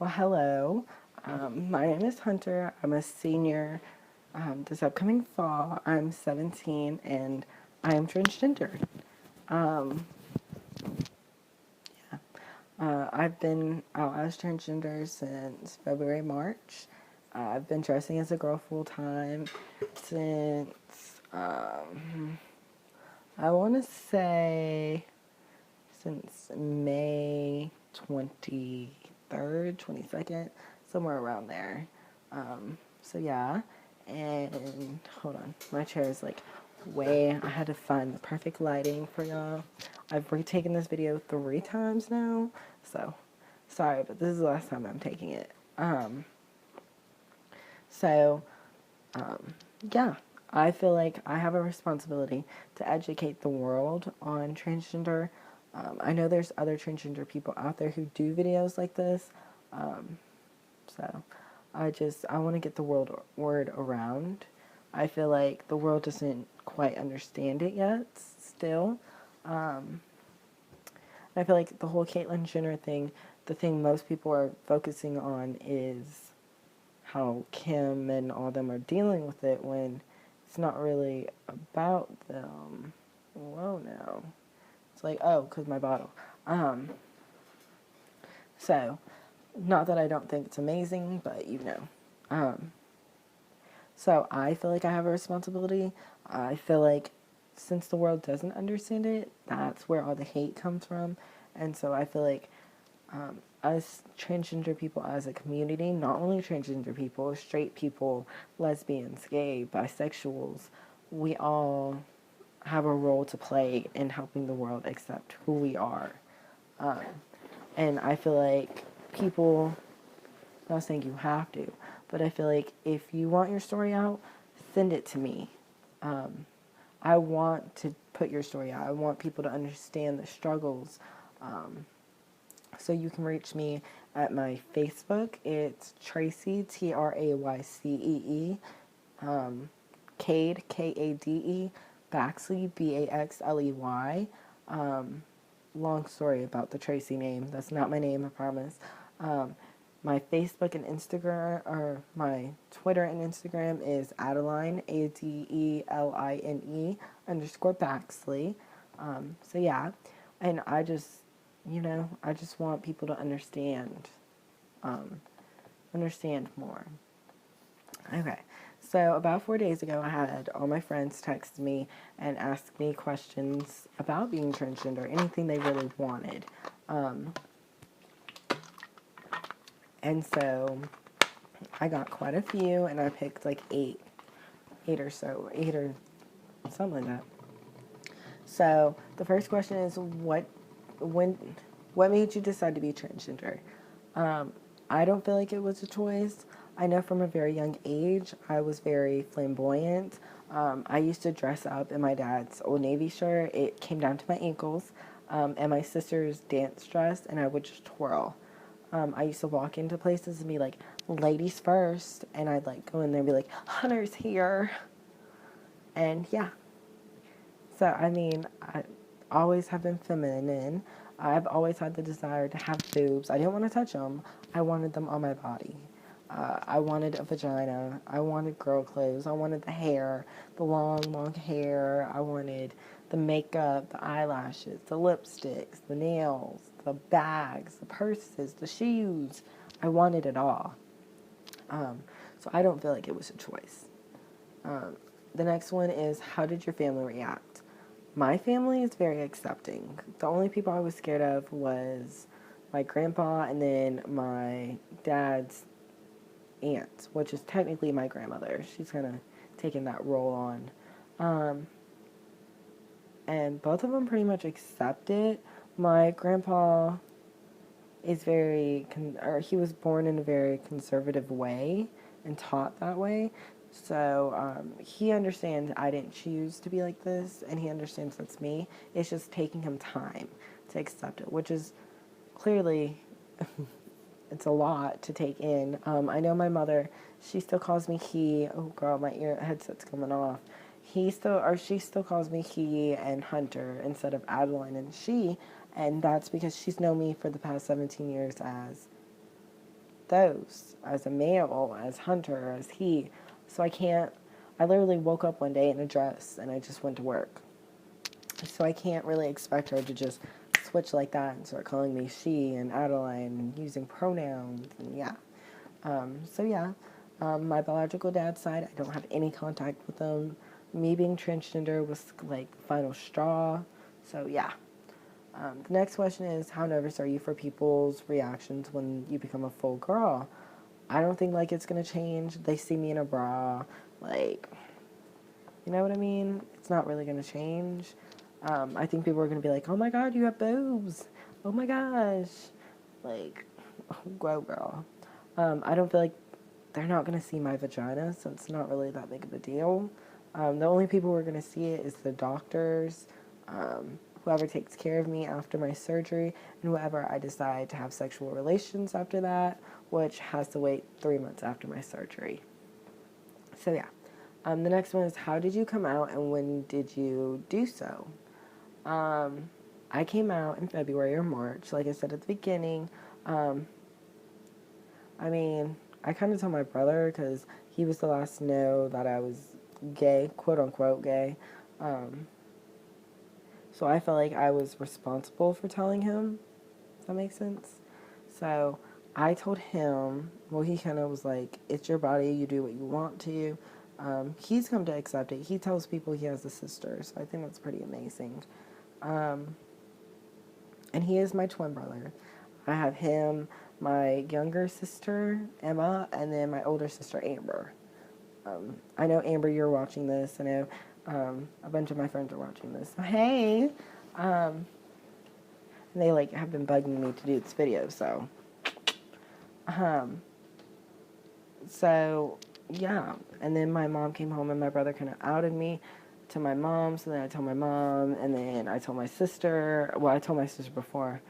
Well, hello. My name is Hunter. I'm a senior this upcoming fall. I'm 17 and I am transgender. Um, yeah. I've been out as transgender since February, March. I've been dressing as a girl full time since, I want to say, since May 23rd, 22nd, somewhere around there. So yeah, and hold on, my chair is like I had to find the perfect lighting for y'all. I've retaken this video 3 times now, so sorry, but this is the last time I'm taking it. So, yeah, I feel like I have a responsibility to educate the world on transgender. I know there's other transgender people out there who do videos like this, so I want to get the word around. I feel like the world doesn't quite understand it yet. Still, I feel like the whole Caitlyn Jenner thing, the thing most people are focusing on is how Kim and all them are dealing with it when it's not really about them. Whoa, no. It's like, oh, because my bottle. So, not that I don't think it's amazing, but you know. So I feel like I have a responsibility. I feel like since the world doesn't understand it, that's where all the hate comes from. And so I feel like us transgender people as a community, not only transgender people, straight people, lesbians, gay, bisexuals, we all have a role to play in helping the world accept who we are. And I feel like people, I'm not saying you have to, but I feel like if you want your story out, send it to me. I want to put your story out. I want people to understand the struggles. So you can reach me at my Facebook. It's Tracy, Traycee, Kade, Kade, Baxley, Baxley. Long story about the Tracy name. That's not my name, I promise. My Facebook and Instagram, or my Twitter and Instagram is Adeline, Adeline _Baxley. So yeah, and I just want people to understand more. Okay, so about 4 days ago, I had all my friends text me and ask me questions about being transgender, anything they really wanted. And so I got quite a few, and I picked like eight or something like that. So the first question is, what made you decide to be transgender? I don't feel like it was a choice. I know from a very young age, I was very flamboyant. I used to dress up in my dad's Old Navy shirt. It came down to my ankles, and my sister's dance dress, and I would just twirl. I used to walk into places and be like, ladies first, and I'd like go in there and be like, Hunter's here. And yeah. So, I mean, I always have been feminine. I've always had the desire to have boobs. I didn't want to touch them. I wanted them on my body. I wanted a vagina. I wanted girl clothes. I wanted the hair, the long, long hair. I wanted the makeup, the eyelashes, the lipsticks, the nails, the bags, the purses, the shoes. I wanted it all. So I don't feel like it was a choice. The next one is, how did your family react? My family is very accepting. The only people I was scared of was my grandpa and then my dad's aunt, which is technically my grandmother. She's kind of taken that role on. And both of them pretty much accept it. My grandpa is he was born in a very conservative way and taught that way. So he understands I didn't choose to be like this, and he understands that's me. It's just taking him time to accept it, which is clearly it's a lot to take in. I know my mother, she still calls me he. Oh girl, my ear headset's coming off. She still calls me he and Hunter instead of Adeline and she, and that's because she's known me for the past 17 years as those as a male, as hunter, as he. So I literally woke up one day in a dress and I just went to work. So I can't really expect her to just switch like that and start calling me she and Adeline and using pronouns and yeah. So yeah, my biological dad's side, I don't have any contact with them. Me being transgender was like final straw. So yeah. The next question is, how nervous are you for people's reactions when you become a full girl? I don't think like it's gonna change. They see me in a bra, like, you know what I mean? It's not really gonna change. I think people are gonna be like, oh my god, you have boobs. Oh my gosh. Like, grow girl. I don't feel like they're not gonna see my vagina, so it's not really that big of a deal. The only people who are gonna see it is the doctors, whoever takes care of me after my surgery, and whoever I decide to have sexual relations after that, which has to wait 3 months after my surgery. So yeah. The next one is, how did you come out and when did you do so? I came out in February or March, like I said at the beginning. I kind of told my brother because he was the last to know that I was gay, quote unquote gay. So I felt like I was responsible for telling him. Does that make sense? So I told him, well, he kind of was like, it's your body, you do what you want to. He's come to accept it. He tells people he has a sister, so I think that's pretty amazing. And he is my twin brother. I have him, my younger sister, Emma, and then my older sister, Amber. I know, Amber, you're watching this. I know a bunch of my friends are watching this. So, hey! And they, like, have been bugging me to do this video, so. So, yeah. And then my mom came home and my brother kind of outed me to my mom. So then I told my mom, and then I told my sister. Well, I told my sister before,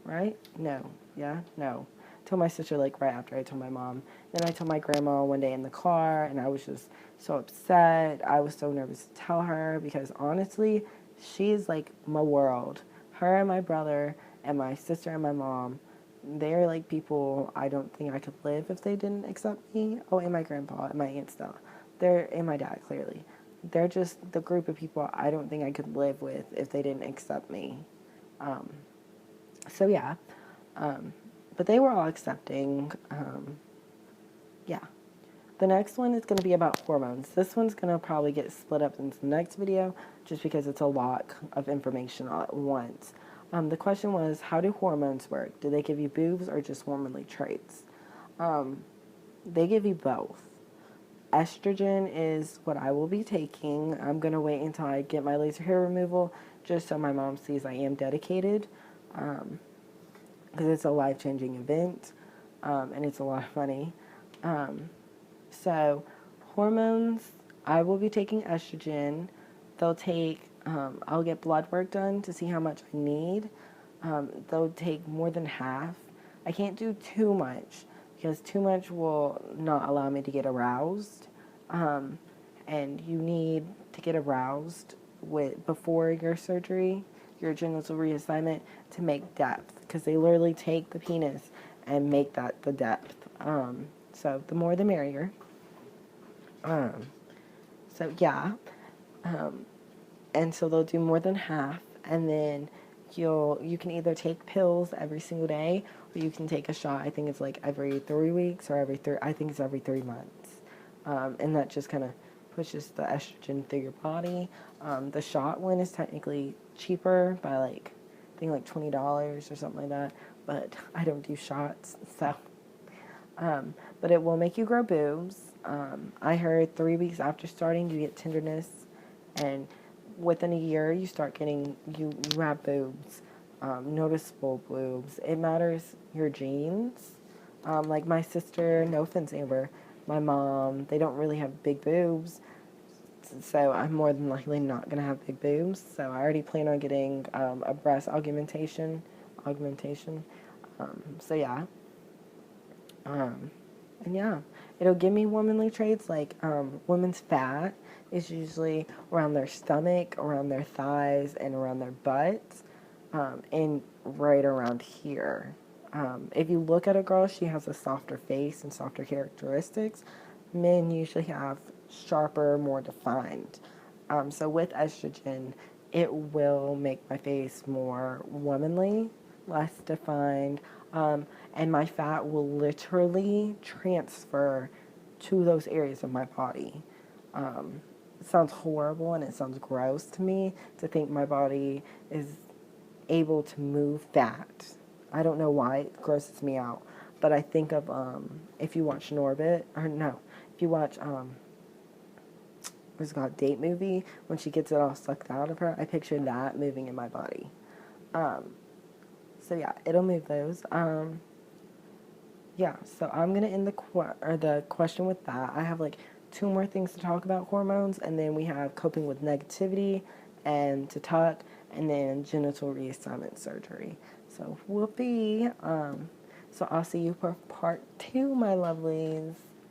right? No. Yeah? No. I told my sister, like, right after I told my mom. Then I told my grandma one day in the car, and I was just so upset. I was so nervous to tell her because, honestly, she's, like, my world. Her and my brother and my sister and my mom, they're, like, people I don't think I could live if they didn't accept me. Oh, and my grandpa and my aunt Stella. And my dad, clearly. They're just the group of people I don't think I could live with if they didn't accept me. So, yeah. But they were all accepting. Yeah. The next one is going to be about hormones. This one's going to probably get split up into the next video just because it's a lot of information all at once. The question was, how do hormones work? Do they give you boobs or just hormonal traits? They give you both. Estrogen is what I will be taking. I'm going to wait until I get my laser hair removal just so my mom sees I am dedicated. Because it's a life-changing event, and it's a lot of money. So, hormones, I will be taking estrogen. I'll get blood work done to see how much I need. They'll take more than half. I can't do too much, because too much will not allow me to get aroused. And you need to get aroused before your surgery, your genital reassignment, to make depth, because they literally take the penis and make that the depth. So the more the merrier. So yeah. And so they'll do more than half, and then you can either take pills every single day, or you can take a shot. I think it's like every 3 weeks, or I think it's every 3 months. And that just kind of pushes the estrogen through your body. The shot one is technically cheaper by I think like $20 or something like that, but I don't do shots, so. But it will make you grow boobs. I heard 3 weeks after starting, you get tenderness, and within a year, you start getting, you have boobs, noticeable boobs. It matters your genes. Like my sister, no offense, Amber, my mom, they don't really have big boobs, so I'm more than likely not going to have big boobs. So I already plan on getting a breast augmentation. So yeah. And yeah, it'll give me womanly traits like women's fat is usually around their stomach, around their thighs, and around their butts, and right around here. If you look at a girl, she has a softer face and softer characteristics. Men usually have sharper, more defined. So with estrogen, it will make my face more womanly, less defined, and my fat will literally transfer to those areas of my body. It sounds horrible and it sounds gross to me to think my body is able to move fat. I don't know why it grosses me out, but I think of if you watch Norbit, or no, if you watch what's it called, Date Movie, when she gets it all sucked out of her, I picture that moving in my body. So yeah, it'll move those. Yeah, so I'm gonna end the question with that. I have like two more things to talk about hormones, and then we have coping with negativity, and to talk, and then genital reassignment surgery. So whoopee. So I'll see you for part 2, my lovelies.